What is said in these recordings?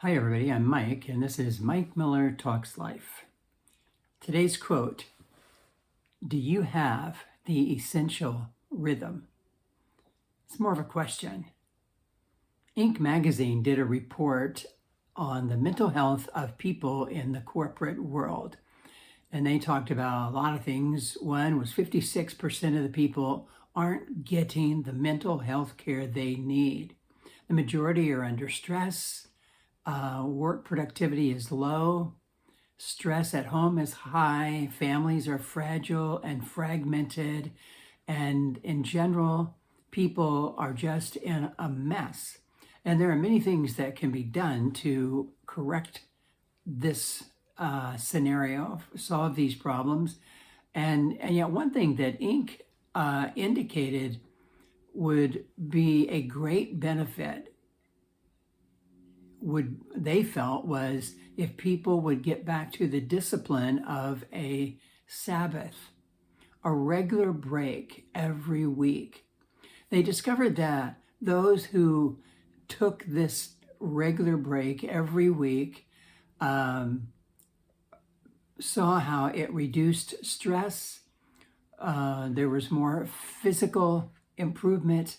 Hi, everybody. I'm Mike, and this is Mike Miller Talks Life. Today's quote: do you have the essential rhythm? It's more of a question. Inc. magazine did a report on the mental health of people in the corporate world, and they talked about a lot of things. One was 56% of the people aren't getting the mental health care they need. The majority are under stress. Work productivity is low. Stress at home is high. Families are fragile and fragmented. And in general, people are just in a mess. And there are many things that can be done to correct this scenario, solve these problems. And yet one thing that Inc. Indicated would be a great benefit they felt was if people would get back to the discipline of a Sabbath, a regular break every week. They discovered that those who took this regular break every week saw how it reduced stress. There was more physical improvement,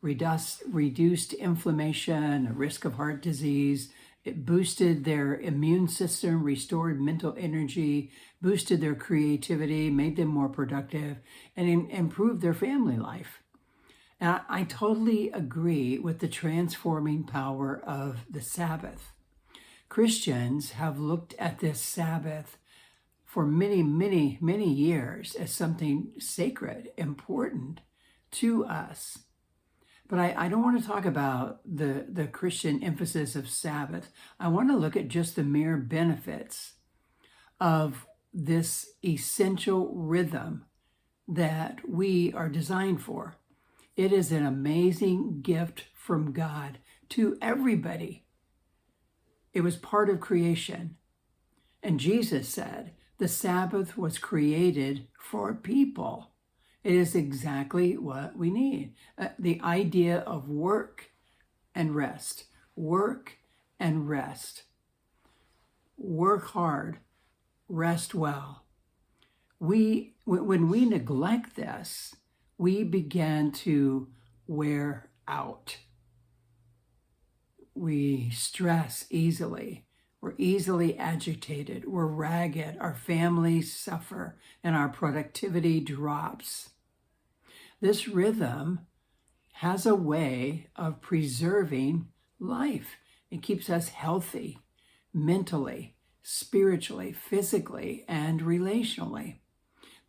reduced inflammation, a risk of heart disease. It boosted their immune system, restored mental energy, boosted their creativity, made them more productive, and improved their family life. And I totally agree with the transforming power of the Sabbath. Christians have looked at this Sabbath for many, many, many years as something sacred, important to us. But I don't want to talk about the Christian emphasis of Sabbath. I want to look at just the mere benefits of this essential rhythm that we are designed for. It is an amazing gift from God to everybody. It was part of creation. And Jesus said the Sabbath was created for people. It is exactly what we need. The idea of work and rest. Work and rest. Work hard. Rest well. When we neglect this, we begin to wear out. We stress easily. We're easily agitated. We're ragged. Our families suffer, and our productivity drops. This rhythm has a way of preserving life. It keeps us healthy mentally, spiritually, physically, and relationally.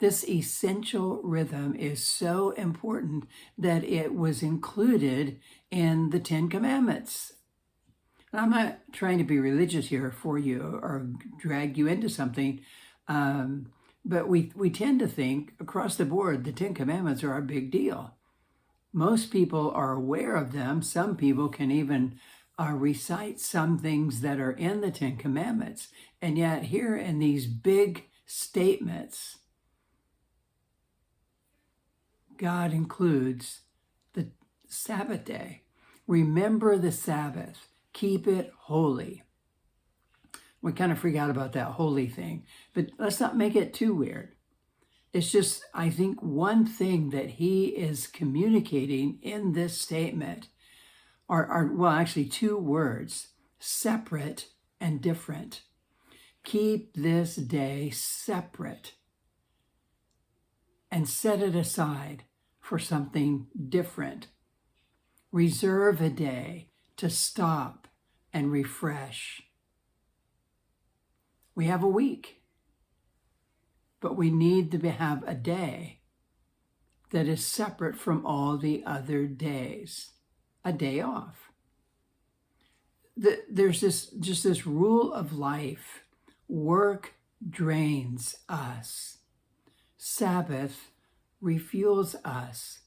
This essential rhythm is so important that it was included in the Ten Commandments. I'm not trying to be religious here for you or drag you into something, but we tend to think across the board the Ten Commandments are a big deal. Most people are aware of them. Some people can even recite some things that are in the Ten Commandments. And yet here in these big statements, God includes the Sabbath day. Remember the Sabbath. Keep it holy. We kind of freak out about that holy thing, but let's not make it too weird. It's just, I think one thing that he is communicating in this statement are well, actually two words: separate and different. Keep this day separate and set it aside for something different. Reserve a day to stop and refresh. We have a week, but we need to have a day that is separate from all the other days, a day off. There's this rule of life. Work drains us. Sabbath refuels us.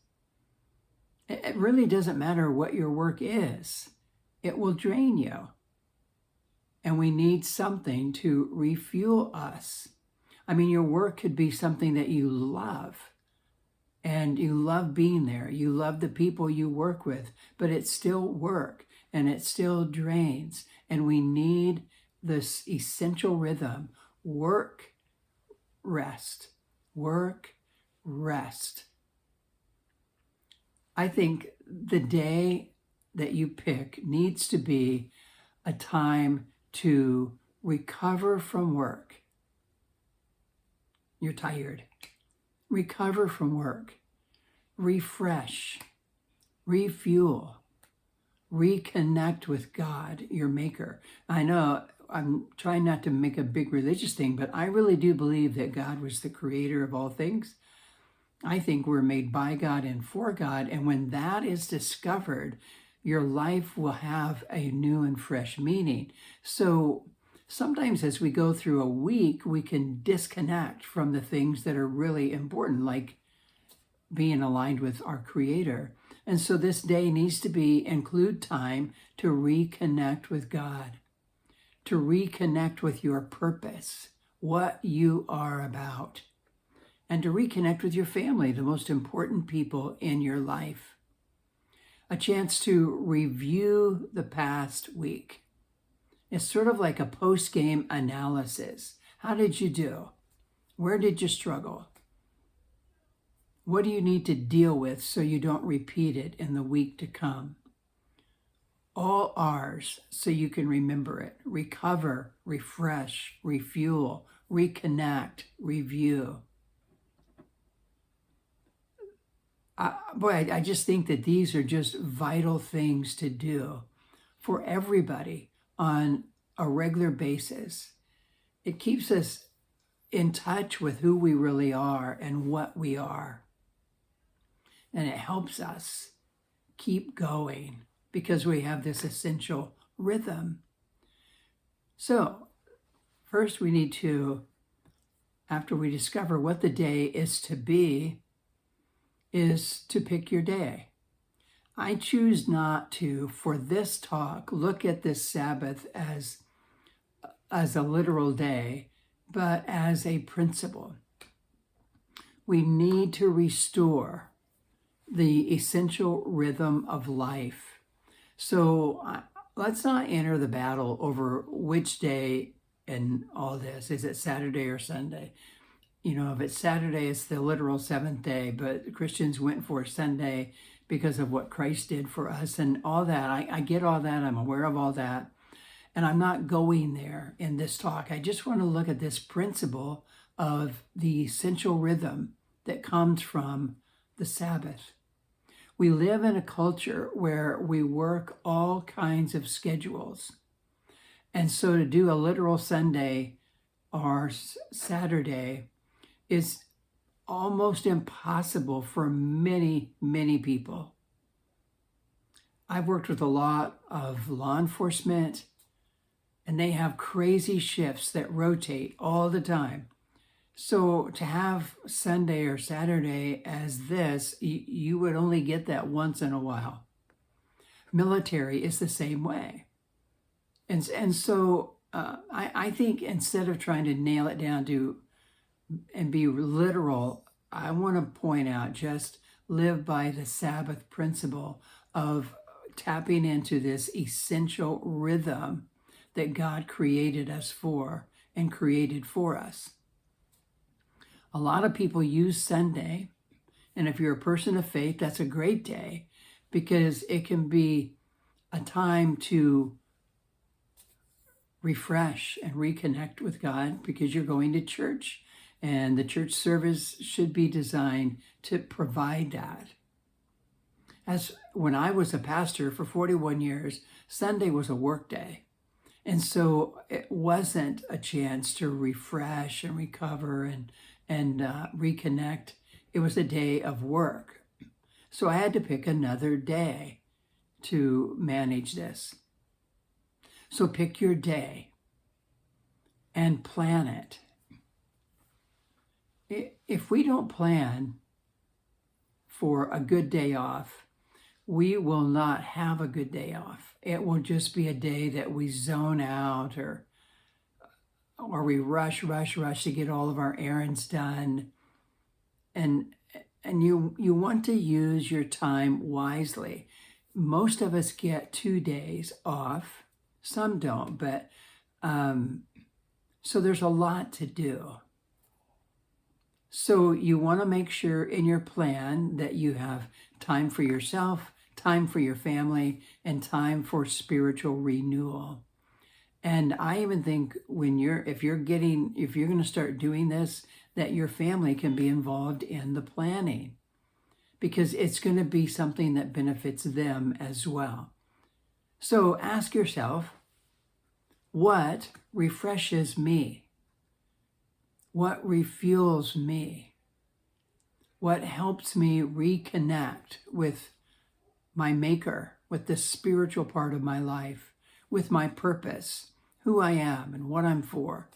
It really doesn't matter what your work is. It will drain you. And we need something to refuel us. I mean, your work could be something that you love. And you love being there. You love the people you work with. But it's still work. and it still drains. And we need this essential rhythm: work, rest, work, rest. I think the day that you pick needs to be a time to recover from work. You're tired. Recover from work. Refresh. Refuel. Reconnect with God, your maker. I know I'm trying not to make a big religious thing, but I really do believe that God was the creator of all things. I think we're made by God and for God. And when that is discovered, your life will have a new and fresh meaning. So sometimes as we go through a week, we can disconnect from the things that are really important, like being aligned with our Creator. And so this day needs to include time to reconnect with God, to reconnect with your purpose, what you are about, and to reconnect with your family, the most important people in your life. A chance to review the past week. It's sort of like a post-game analysis. How did you do? Where did you struggle? What do you need to deal with so you don't repeat it in the week to come? All R's so you can remember it. Recover, refresh, refuel, reconnect, review. I just think that these are just vital things to do for everybody on a regular basis. It keeps us in touch with who we really are and what we are. And it helps us keep going because we have this essential rhythm. So first we need to, after we discover what the day is to be, is to pick your day. I choose not to, for this talk, look at this Sabbath as a literal day, but as a principle. We need to restore the essential rhythm of life. So let's not enter the battle over which day and all this. Is it Saturday or Sunday? You know, if it's Saturday, it's the literal seventh day, but Christians went for Sunday because of what Christ did for us and all that. I get all that. I'm aware of all that. And I'm not going there in this talk. I just want to look at this principle of the essential rhythm that comes from the Sabbath. We live in a culture where we work all kinds of schedules. And so to do a literal Sunday or Saturday is almost impossible for many, many people. I've worked with a lot of law enforcement, and they have crazy shifts that rotate all the time. So to have Sunday or Saturday as this, you would only get that once in a while. Military is the same way. And so I think instead of trying to nail it down to and be literal, I want to point out, just live by the Sabbath principle of tapping into this essential rhythm that God created us for and created for us. A lot of people use Sunday, and if you're a person of faith, that's a great day because it can be a time to refresh and reconnect with God because you're going to church. And the church service should be designed to provide that. As when I was a pastor for 41 years, Sunday was a work day. And so it wasn't a chance to refresh and recover and reconnect. It was a day of work. So I had to pick another day to manage this. So pick your day and plan it. If we don't plan for a good day off, we will not have a good day off. It will just be a day that we zone out or we rush to get all of our errands done. And you want to use your time wisely. most of us get 2 days off. Some don't, but so there's a lot to do. So you want to make sure in your plan that you have time for yourself, time for your family, and time for spiritual renewal. And I even think if you're going to start doing this, that your family can be involved in the planning, because it's going to be something that benefits them as well. So ask yourself, what refreshes me? What refuels me? What helps me reconnect with my Maker, with the spiritual part of my life, with my purpose, who I am and what I'm for,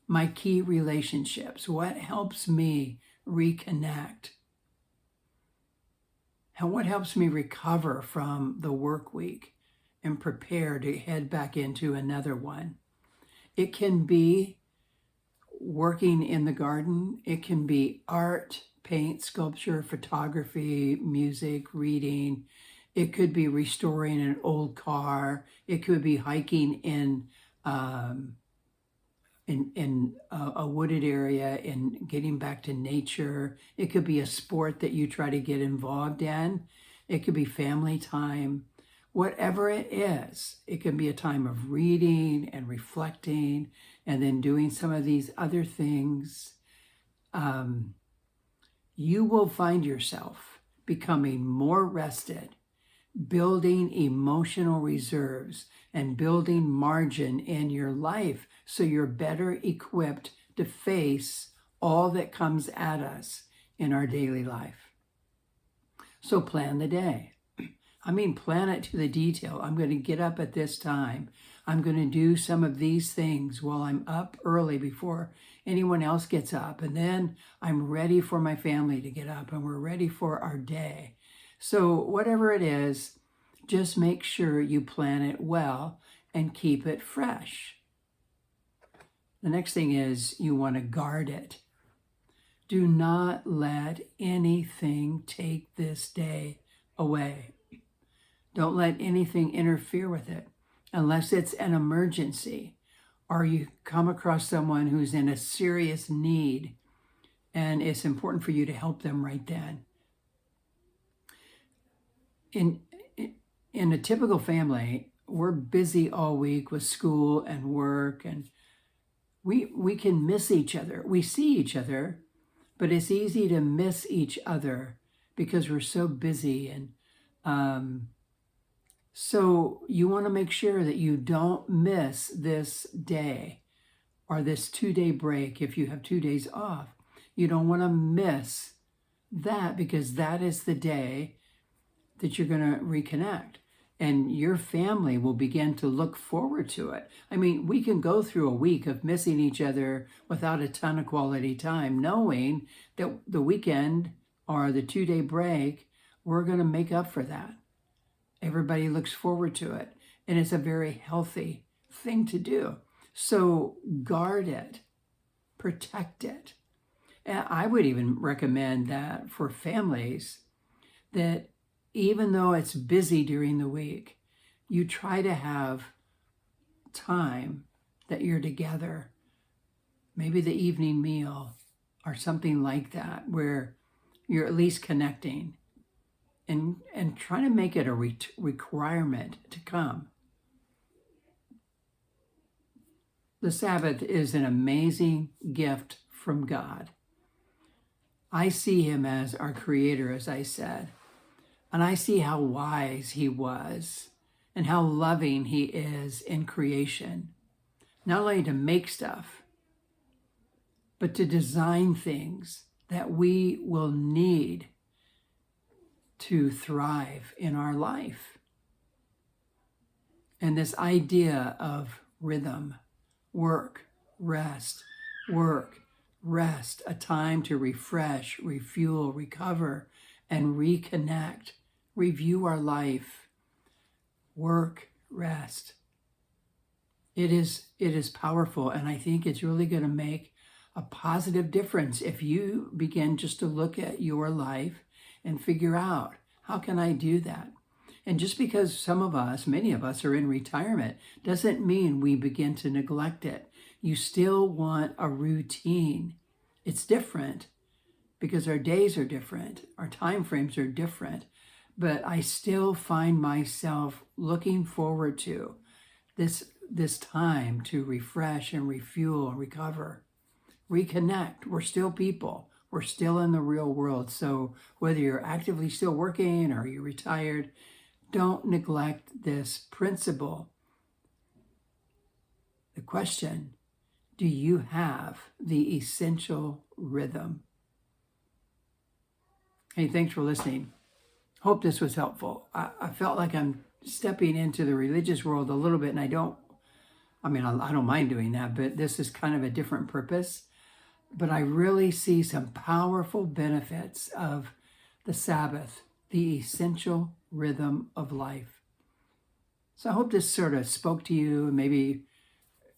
my key relationships? What helps me reconnect? And what helps me recover from the work week and prepare to head back into another one? It can be working in the garden. It can be art, paint, sculpture, photography, music, reading. It could be restoring an old car. It could be hiking in a wooded area and getting back to nature. It could be a sport that you try to get involved in. It could be family time. Whatever it is, it can be a time of reading and reflecting and then doing some of these other things. You will find yourself becoming more rested, building emotional reserves, and building margin in your life so you're better equipped to face all that comes at us in our daily life. So plan the day. Plan it to the detail. I'm going to get up at this time. I'm going to do some of these things while I'm up early before anyone else gets up. And then I'm ready for my family to get up and we're ready for our day. So whatever it is, just make sure you plan it well and keep it fresh. The next thing is you want to guard it. Do not let anything take this day away. Don't let anything interfere with it unless it's an emergency or you come across someone who's in a serious need and it's important for you to help them right then. In a typical family, we're busy all week with school and work, and we can miss each other. We see each other, but it's easy to miss each other because we're so busy. And so you want to make sure that you don't miss this day or this 2-day break if you have 2 days off. You don't want to miss that because that is the day that you're going to reconnect. And your family will begin to look forward to it. We can go through a week of missing each other without a ton of quality time, knowing that the weekend or the 2-day break, we're going to make up for that. Everybody looks forward to it. And it's a very healthy thing to do. So guard it, protect it. And I would even recommend that for families, that even though it's busy during the week, you try to have time that you're together, maybe the evening meal or something like that, where you're at least connecting and try to make it a requirement to come. The Sabbath is an amazing gift from God. I see him as our creator, as I said. And I see how wise he was and how loving he is in creation. Not only to make stuff, but to design things that we will need to thrive in our life. And this idea of rhythm, work, rest, a time to refresh, refuel, recover, and reconnect. Review our life, work, rest. It is powerful, and I think it's really going to make a positive difference if you begin just to look at your life and figure out, how can I do that? And just because some of us, many of us, are in retirement, doesn't mean we begin to neglect it. You still want a routine. It's different because our days are different, our time frames are different, but I still find myself looking forward to this time to refresh and refuel and recover, reconnect. We're still people. We're still in the real world. So whether you're actively still working or you're retired, don't neglect this principle. The question, do you have the essential rhythm? Hey, thanks for listening. Hope this was helpful. I felt like I'm stepping into the religious world a little bit, and I don't mind doing that, but this is kind of a different purpose. But I really see some powerful benefits of the Sabbath, the essential rhythm of life. So I hope this sort of spoke to you, maybe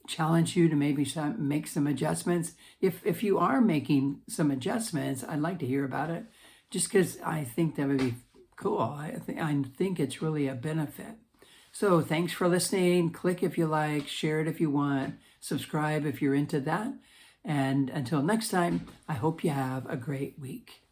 challenge you to maybe make some adjustments. If you are making some adjustments, I'd like to hear about it, just because I think that would be cool. I think it's really a benefit. So thanks for listening. Click if you like, share it if you want, subscribe if you're into that. And until next time, I hope you have a great week.